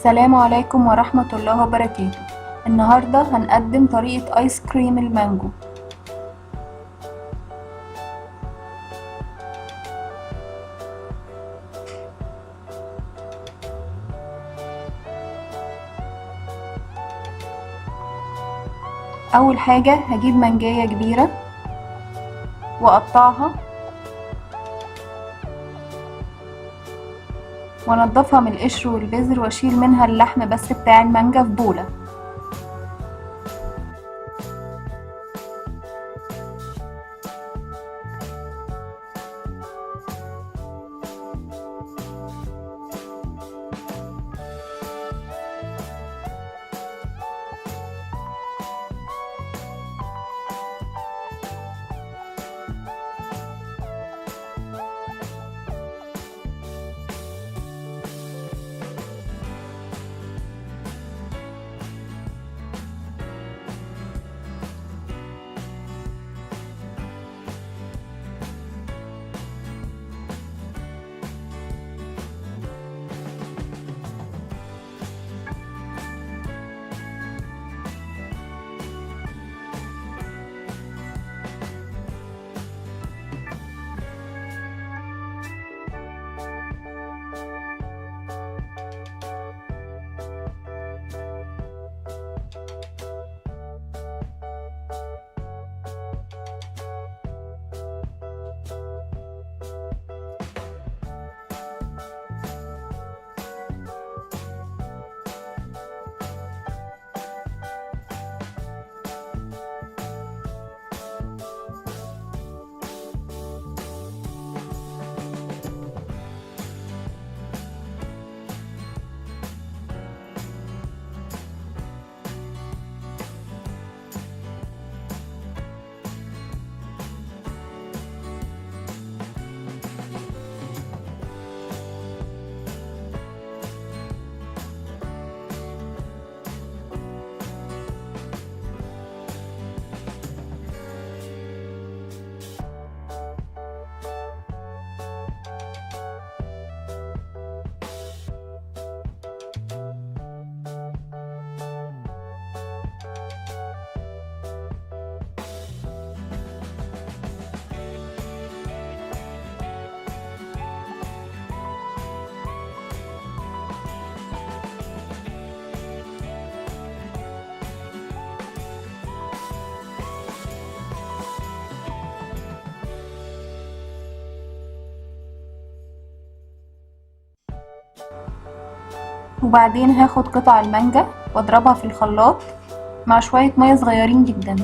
السلام عليكم ورحمة الله وبركاته. النهاردة هنقدم طريقة آيس كريم المانجو. أول حاجة هجيب مانجاية كبيرة وأقطعها وانضفها من القشر والبذر واشيل منها اللحم بس بتاع المانجا في بولة. وبعدين هاخد قطع المانجا واضربها في الخلاط مع شوية مية صغيرين جدا.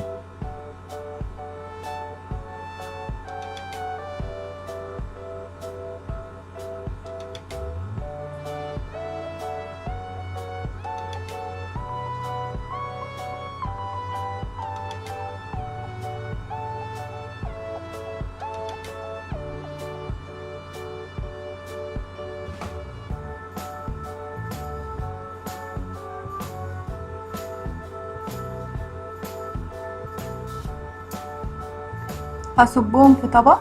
هصبهم في طبق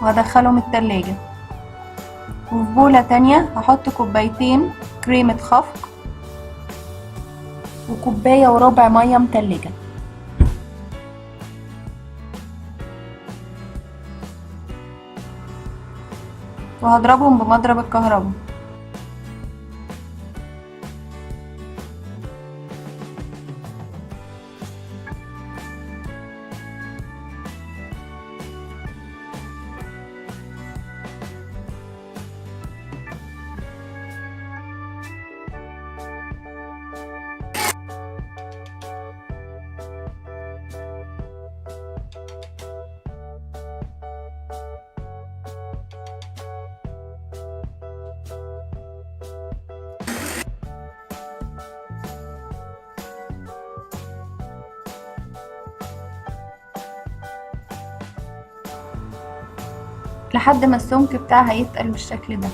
وهدخلهم التلاجة. وفي بولة تانية هحط كوبايتين كريمة خفق وكوباية وربع مية متلجة. وهضربهم بمضرب الكهرباء. لحد ما السمك بتاعها يتقل بالشكل ده.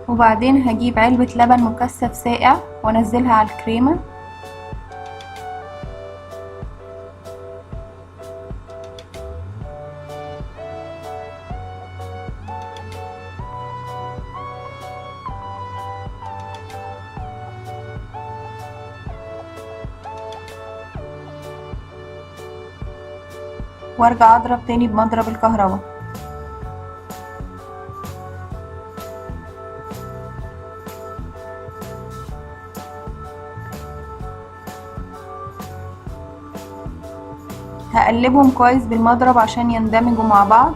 وبعدين هجيب علبة لبن مكثف ساقع وانزلها على الكريمة، وارجع اضرب تاني بمضرب الكهرباء. هقلبهم كويس بالمضرب عشان يندمجوا مع بعض.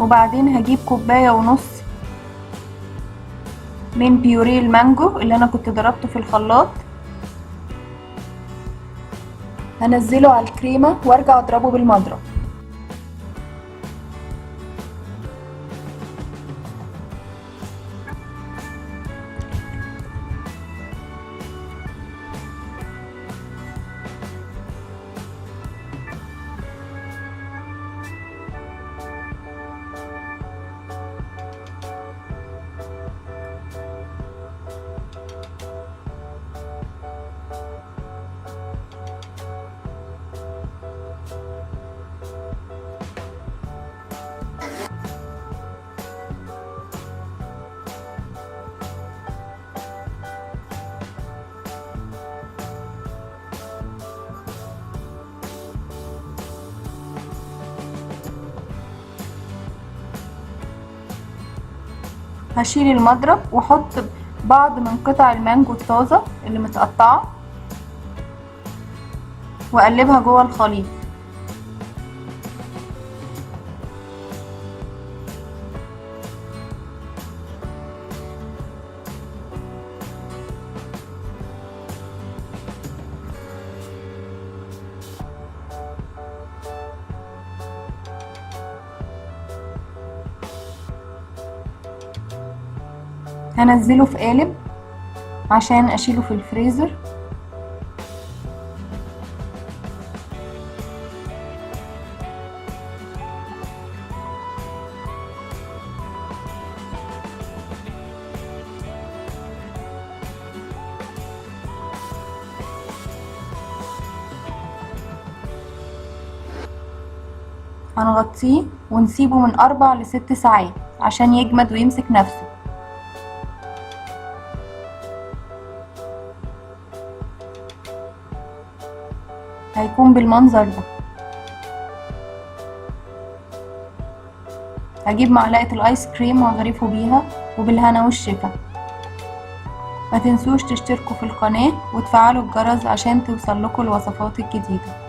وبعدين هجيب كوباية ونص من بيوريه المانجو اللي انا كنت ضربته في الخلاط، هنزله على الكريمة وارجع اضربه بالمضرب. هشيل المضرب واحط بعض من قطع المانجو الطازة اللي متقطعة واقلبها جوه الخليط. هنزله في قالب عشان اشيله في الفريزر. هنغطيه ونسيبه من 4 ل6 ساعات عشان يجمد ويمسك نفسه. هيكون بالمنظر ده. هجيب معلقة الايس كريم وهغرفه بيها، وبالهنا والشفا. ما تنسوش تشتركوا في القناة وتفعلوا الجرس عشان توصل لكم الوصفات الجديدة.